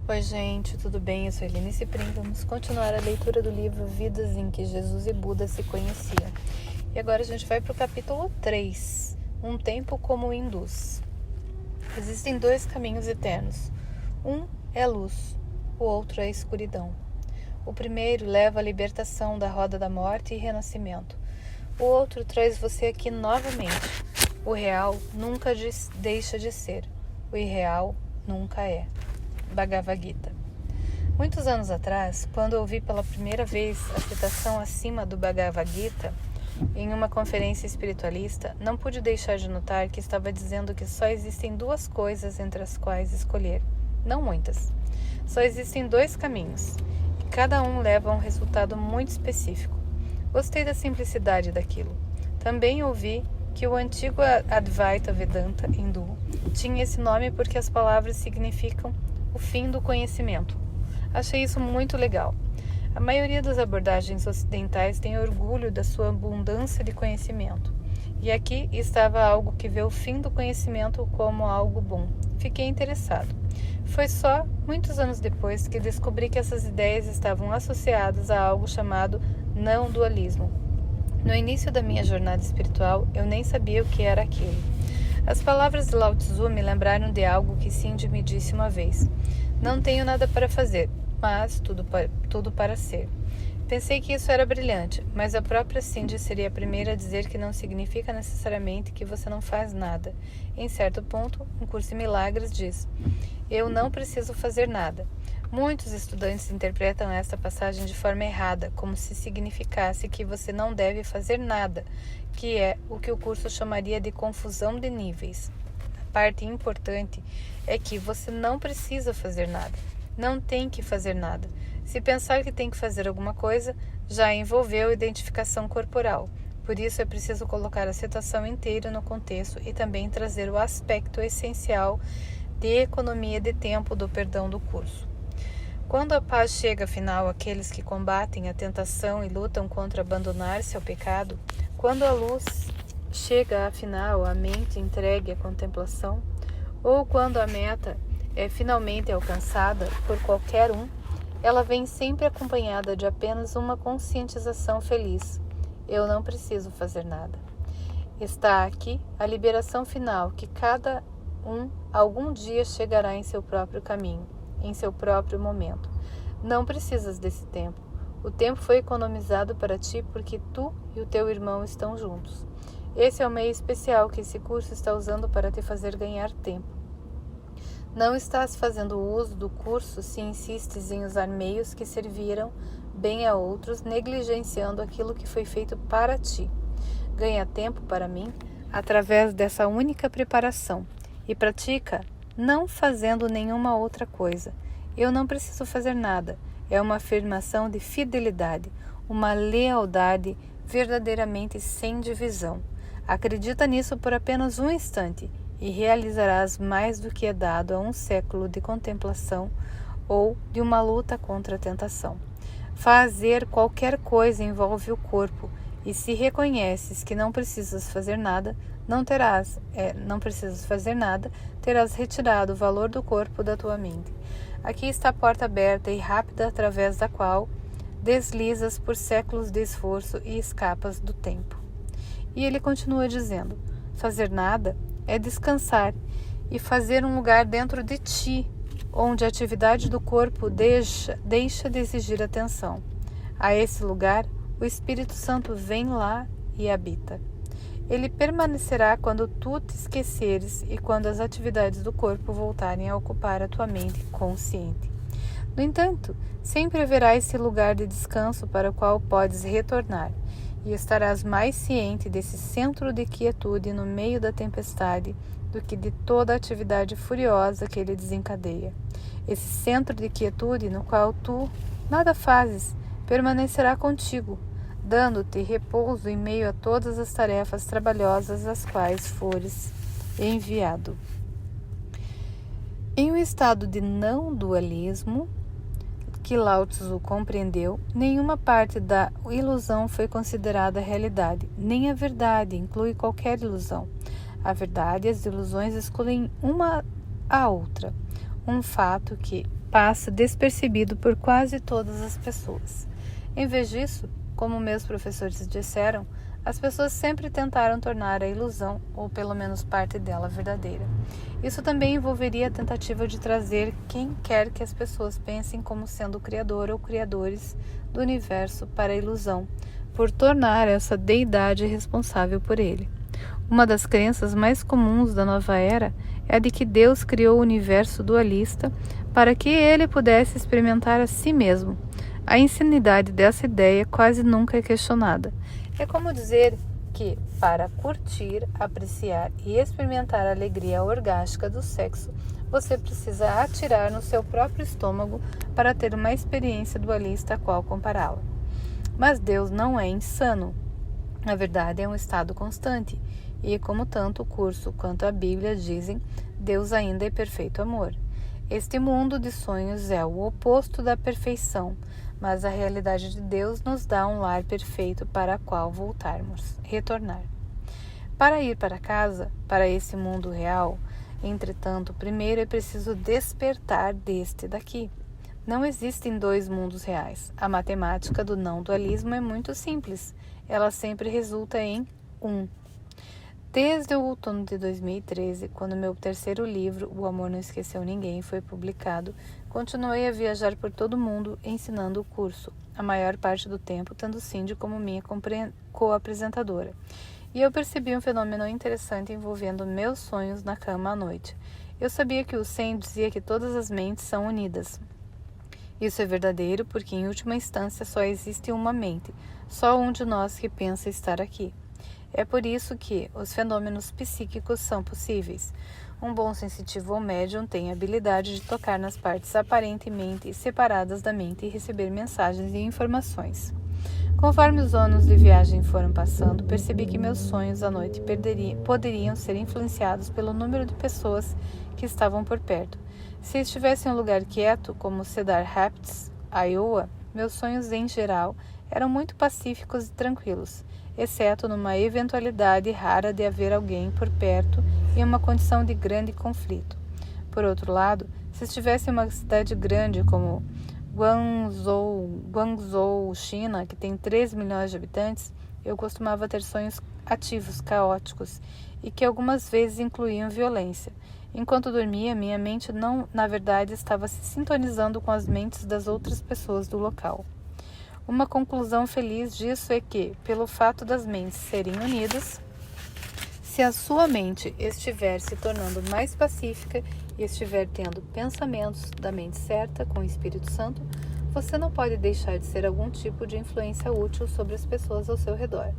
Oi gente, tudo bem? Eu sou Eline Ciprim. Vamos continuar a leitura do livro Vidas em que Jesus e Buda se conheciam. E agora a gente vai para o capítulo 3, Um Tempo como Hindus. Existem dois caminhos eternos. Um é luz, o outro é escuridão. O primeiro leva à libertação da roda da morte e renascimento. O outro traz você aqui novamente. O real nunca deixa de ser. O irreal nunca é. Bhagavad Gita. Muitos anos atrás, quando ouvi pela primeira vez a citação acima do Bhagavad Gita em uma conferência espiritualista, não pude deixar de notar que estava dizendo que só existem duas coisas entre as quais escolher, não muitas. Só existem dois caminhos, e cada um leva a um resultado muito específico. Gostei da simplicidade daquilo. Também ouvi que o antigo Advaita Vedanta hindu tinha esse nome porque as palavras significam o fim do conhecimento. Achei isso muito legal. A maioria das abordagens ocidentais tem orgulho da sua abundância de conhecimento. E aqui estava algo que vê o fim do conhecimento como algo bom. Fiquei interessado. Foi só muitos anos depois que descobri que essas ideias estavam associadas a algo chamado não dualismo. No início da minha jornada espiritual, eu nem sabia o que era aquilo. As palavras de Lao Tzu me lembraram de algo que Cindy me disse uma vez. Não tenho nada para fazer, mas tudo para ser. Pensei que isso era brilhante, mas a própria Cindy seria a primeira a dizer que não significa necessariamente que você não faz nada. Em certo ponto, um curso em milagres diz: eu não preciso fazer nada. Muitos estudantes interpretam esta passagem de forma errada, como se significasse que você não deve fazer nada, que é o que o curso chamaria de confusão de níveis. A parte importante é que você não precisa fazer nada, não tem que fazer nada. Se pensar que tem que fazer alguma coisa, já envolveu identificação corporal. Por isso é preciso colocar a citação inteira no contexto e também trazer o aspecto essencial de economia de tempo do perdão do curso. Quando a paz chega afinal àqueles que combatem a tentação e lutam contra abandonar-se ao pecado, quando a luz chega afinal à mente entregue à contemplação, ou quando a meta é finalmente alcançada por qualquer um, ela vem sempre acompanhada de apenas uma conscientização feliz. Eu não preciso fazer nada. Está aqui a liberação final que cada um algum dia chegará em seu próprio caminho, em seu próprio momento. Não precisas desse tempo. O tempo foi economizado para ti porque tu e o teu irmão estão juntos. Esse é o meio especial que esse curso está usando para te fazer ganhar tempo. Não estás fazendo uso do curso se insistes em usar meios que serviram bem a outros, negligenciando aquilo que foi feito para ti. Ganha tempo para mim através dessa única preparação e pratica não fazendo nenhuma outra coisa. Eu não preciso fazer nada. É uma afirmação de fidelidade, uma lealdade verdadeiramente sem divisão. Acredita nisso por apenas um instante e realizarás mais do que é dado a um século de contemplação ou de uma luta contra a tentação. Fazer qualquer coisa envolve o corpo, e se reconheces que não precisas fazer nada, terás retirado o valor do corpo da tua mente. Aqui está a porta aberta e rápida através da qual deslizas por séculos de esforço e escapas do tempo. E ele continua dizendo: fazer nada é descansar e fazer um lugar dentro de ti, onde a atividade do corpo deixa de exigir atenção. A esse lugar, o Espírito Santo vem lá e habita. Ele permanecerá quando tu te esqueceres e quando as atividades do corpo voltarem a ocupar a tua mente consciente. No entanto, sempre haverá esse lugar de descanso para o qual podes retornar, e estarás mais ciente desse centro de quietude no meio da tempestade do que de toda a atividade furiosa que ele desencadeia. Esse centro de quietude no qual tu nada fazes permanecerá contigo, dando-te repouso em meio a todas as tarefas trabalhosas às quais fores enviado. Em um estado de não dualismo, que Lao Tzu compreendeu, nenhuma parte da ilusão foi considerada realidade, nem a verdade inclui qualquer ilusão. A verdade e as ilusões excluem uma a outra. Um fato que passa despercebido por quase todas as pessoas. Em vez disso, como meus professores disseram, as pessoas sempre tentaram tornar a ilusão, ou pelo menos parte dela, verdadeira. Isso também envolveria a tentativa de trazer quem quer que as pessoas pensem como sendo o criador ou criadores do universo para a ilusão, por tornar essa deidade responsável por ele. Uma das crenças mais comuns da nova era é a de que Deus criou o universo dualista para que ele pudesse experimentar a si mesmo. A insanidade dessa ideia quase nunca é questionada. É como dizer que, para curtir, apreciar e experimentar a alegria orgástica do sexo, você precisa atirar no seu próprio estômago para ter uma experiência dualista a qual compará-la. Mas Deus não é insano. Na verdade, é um estado constante. E, como tanto o curso quanto a Bíblia dizem, Deus ainda é perfeito amor. Este mundo de sonhos é o oposto da perfeição, mas a realidade de Deus nos dá um lar perfeito para a qual retornar. Para ir para casa, para esse mundo real, entretanto, primeiro é preciso despertar deste daqui. Não existem dois mundos reais. A matemática do não-dualismo é muito simples. Ela sempre resulta em um. Desde o outono de 2013, quando meu terceiro livro, O Amor Não Esqueceu Ninguém, foi publicado, continuei a viajar por todo o mundo ensinando o curso, a maior parte do tempo tendo Cindy como minha co-apresentadora. E eu percebi um fenômeno interessante envolvendo meus sonhos na cama à noite. Eu sabia que o Zen dizia que todas as mentes são unidas. Isso é verdadeiro porque, em última instância, só existe uma mente, só um de nós que pensa estar aqui. É por isso que os fenômenos psíquicos são possíveis. Um bom sensitivo ou médium tem a habilidade de tocar nas partes aparentemente separadas da mente e receber mensagens e informações. Conforme os anos de viagem foram passando, percebi que meus sonhos à noite poderiam ser influenciados pelo número de pessoas que estavam por perto. Se estivesse em um lugar quieto, como Cedar Rapids, Iowa, meus sonhos em geral eram muito pacíficos e tranquilos, exceto numa eventualidade rara de haver alguém por perto em uma condição de grande conflito. Por outro lado, se estivesse em uma cidade grande como Guangzhou, China, que tem 3 milhões de habitantes, eu costumava ter sonhos ativos, caóticos, e que algumas vezes incluíam violência. Enquanto dormia, minha mente na verdade, estava se sintonizando com as mentes das outras pessoas do local. Uma conclusão feliz disso é que, pelo fato das mentes serem unidas, se a sua mente estiver se tornando mais pacífica e estiver tendo pensamentos da mente certa com o Espírito Santo, você não pode deixar de ser algum tipo de influência útil sobre as pessoas ao seu redor.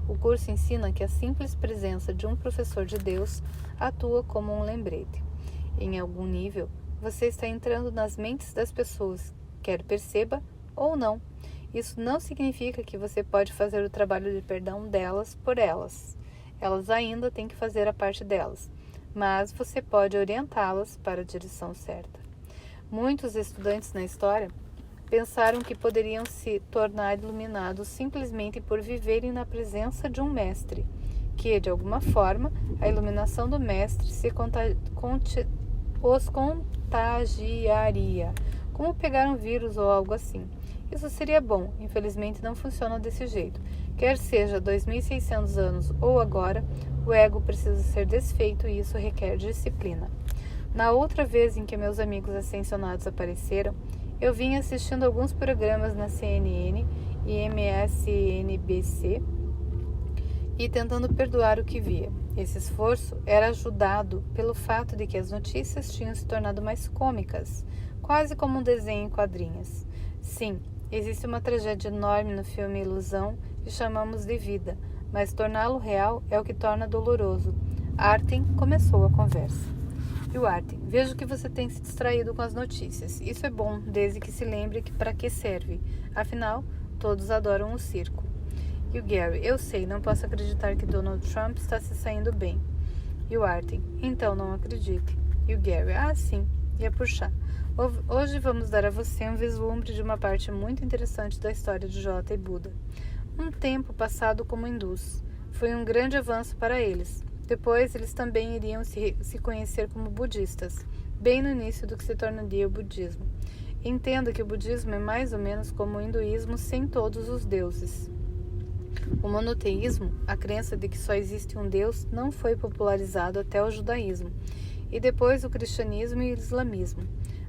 O curso ensina que a simples presença de um professor de Deus atua como um lembrete. Em algum nível, você está entrando nas mentes das pessoas, quer perceba ou não. Isso não significa que você pode fazer o trabalho de perdão delas por elas. Elas ainda têm que fazer a parte delas, mas você pode orientá-las para a direção certa. Muitos estudantes na história pensaram que poderiam se tornar iluminados simplesmente por viverem na presença de um mestre, que, de alguma forma, a iluminação do mestre os contagiaria, como pegar um vírus ou algo assim. Isso seria bom, infelizmente não funciona desse jeito. Quer seja 2.600 anos ou agora, o ego precisa ser desfeito e isso requer disciplina. Na outra vez em que meus amigos ascensionados apareceram, eu vinha assistindo alguns programas na CNN e MSNBC e tentando perdoar o que via. Esse esforço era ajudado pelo fato de que as notícias tinham se tornado mais cômicas, quase como um desenho em quadrinhos. Sim, existe uma tragédia enorme no filme Ilusão que chamamos de vida, mas torná-lo real é o que torna doloroso. Arten começou a conversa. E o Arten, vejo que você tem se distraído com as notícias. Isso é bom, desde que se lembre que para que serve. Afinal, todos adoram o circo. E o Gary, eu sei, não posso acreditar que Donald Trump está se saindo bem. E o Arten, então não acredite. E o Gary, sim, ia puxar. Hoje vamos dar a você um vislumbre de uma parte muito interessante da história de Jota e Buda. Um tempo passado como hindus. Foi um grande avanço para eles. Depois, eles também iriam se conhecer como budistas. bem no início do que se tornaria o budismo. Entenda que o budismo é mais ou menos como o hinduísmo sem todos os deuses. O monoteísmo, a crença de que só existe um Deus, não foi popularizado até o judaísmo, e depois o cristianismo e o islamismo.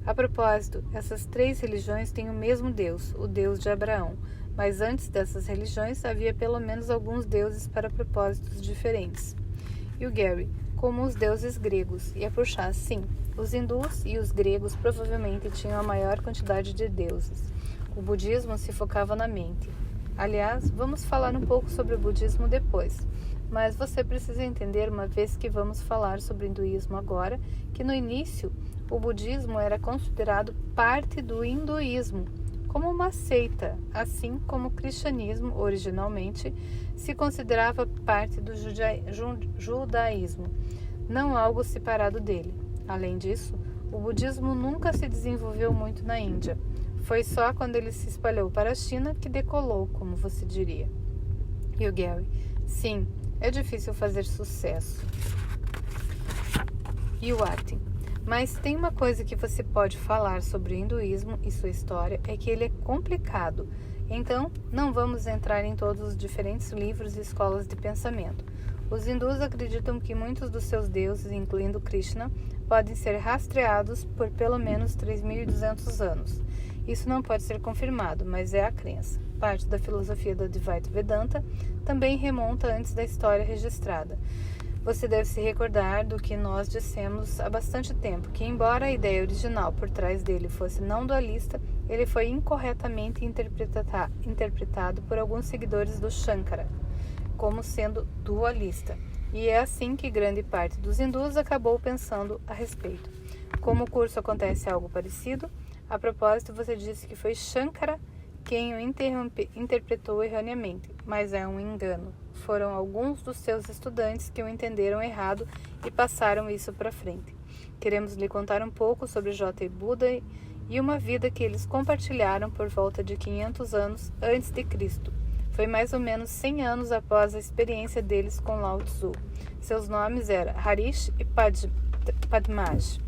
A propósito, essas três religiões têm o mesmo Deus, o Deus de Abraão, mas antes dessas religiões havia pelo menos alguns deuses para propósitos diferentes. E o Gary, como os deuses gregos, e a puxar, sim, os hindus e os gregos provavelmente tinham a maior quantidade de deuses. O budismo se focava na mente. Aliás, vamos falar um pouco sobre o budismo depois, mas você precisa entender, uma vez que vamos falar sobre o hinduísmo agora, que no início o budismo era considerado parte do hinduísmo, como uma seita, assim como o cristianismo, originalmente, se considerava parte do judaísmo, não algo separado dele. Além disso, o budismo nunca se desenvolveu muito na Índia. Foi só quando ele se espalhou para a China que decolou, como você diria. E o Gary, sim, é difícil fazer sucesso. E o Artin, mas tem uma coisa que você pode falar sobre o hinduísmo e sua história, é que ele é complicado. Então, não vamos entrar em todos os diferentes livros e escolas de pensamento. Os hindus acreditam que muitos dos seus deuses, incluindo Krishna, podem ser rastreados por pelo menos 3.200 anos. Isso não pode ser confirmado, mas é a crença. Parte da filosofia do Advaita Vedanta também remonta antes da história registrada. Você deve se recordar do que nós dissemos há bastante tempo, que embora a ideia original por trás dele fosse não dualista, ele foi incorretamente interpretado por alguns seguidores do Shankara como sendo dualista. E é assim que grande parte dos hindus acabou pensando a respeito. Como o curso acontece algo parecido, a propósito, você disse que foi Shankara quem o interpretou erroneamente, mas é um engano. Foram alguns dos seus estudantes que o entenderam errado e passaram isso para frente. Queremos lhe contar um pouco sobre J. Buda e uma vida que eles compartilharam por volta de 500 anos antes de Cristo. Foi mais ou menos 100 anos após a experiência deles com Lao Tzu. Seus nomes eram Harish e Padmaj.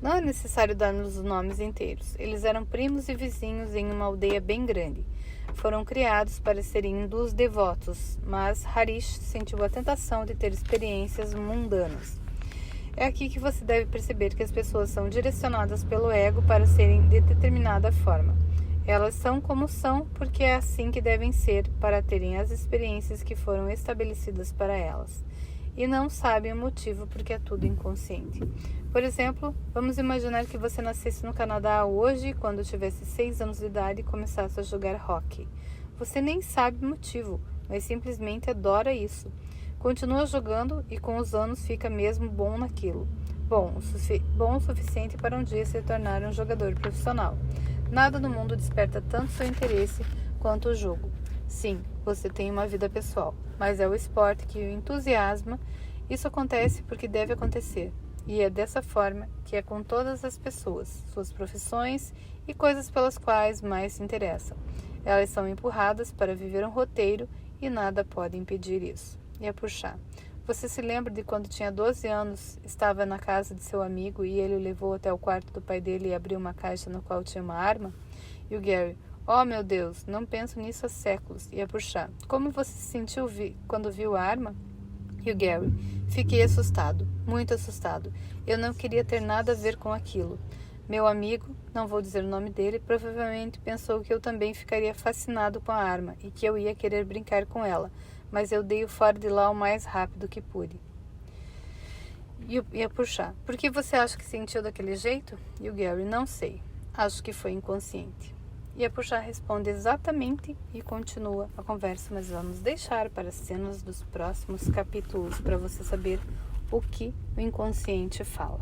Não é necessário dar-nos os nomes inteiros. Eles eram primos e vizinhos em uma aldeia bem grande. Foram criados para serem hindus devotos, mas Harish sentiu a tentação de ter experiências mundanas. É aqui que você deve perceber que as pessoas são direcionadas pelo ego para serem de determinada forma. Elas são como são porque é assim que devem ser para terem as experiências que foram estabelecidas para elas. E não sabem o motivo porque é tudo inconsciente. Por exemplo, vamos imaginar que você nascesse no Canadá hoje, quando tivesse 6 anos de idade e começasse a jogar hóquei. Você nem sabe o motivo, mas simplesmente adora isso. Continua jogando e com os anos fica mesmo bom naquilo. Bom o suficiente para um dia se tornar um jogador profissional. Nada no mundo desperta tanto seu interesse quanto o jogo. Sim, você tem uma vida pessoal, mas é o esporte que o entusiasma. Isso acontece porque deve acontecer. E é dessa forma que é com todas as pessoas, suas profissões e coisas pelas quais mais se interessam. Elas são empurradas para viver um roteiro e nada pode impedir isso. E a puxar. Você se lembra de quando tinha 12 anos, estava na casa de seu amigo e ele o levou até o quarto do pai dele e abriu uma caixa no qual tinha uma arma? E o Gary, oh meu Deus, não penso nisso há séculos. E a puxar, como você se sentiu quando viu a arma? E o Gary, fiquei assustado, muito assustado. Eu não queria ter nada a ver com aquilo. Meu amigo, não vou dizer o nome dele, provavelmente pensou que eu também ficaria fascinado com a arma e que eu ia querer brincar com ela, mas eu dei-o fora de lá o mais rápido que pude. E a puxar, por que você acha que sentiu daquele jeito? E o Gary, não sei, acho que foi inconsciente. E a puxar responde exatamente e continua a conversa, mas vamos deixar para as cenas dos próximos capítulos para você saber o que o inconsciente fala.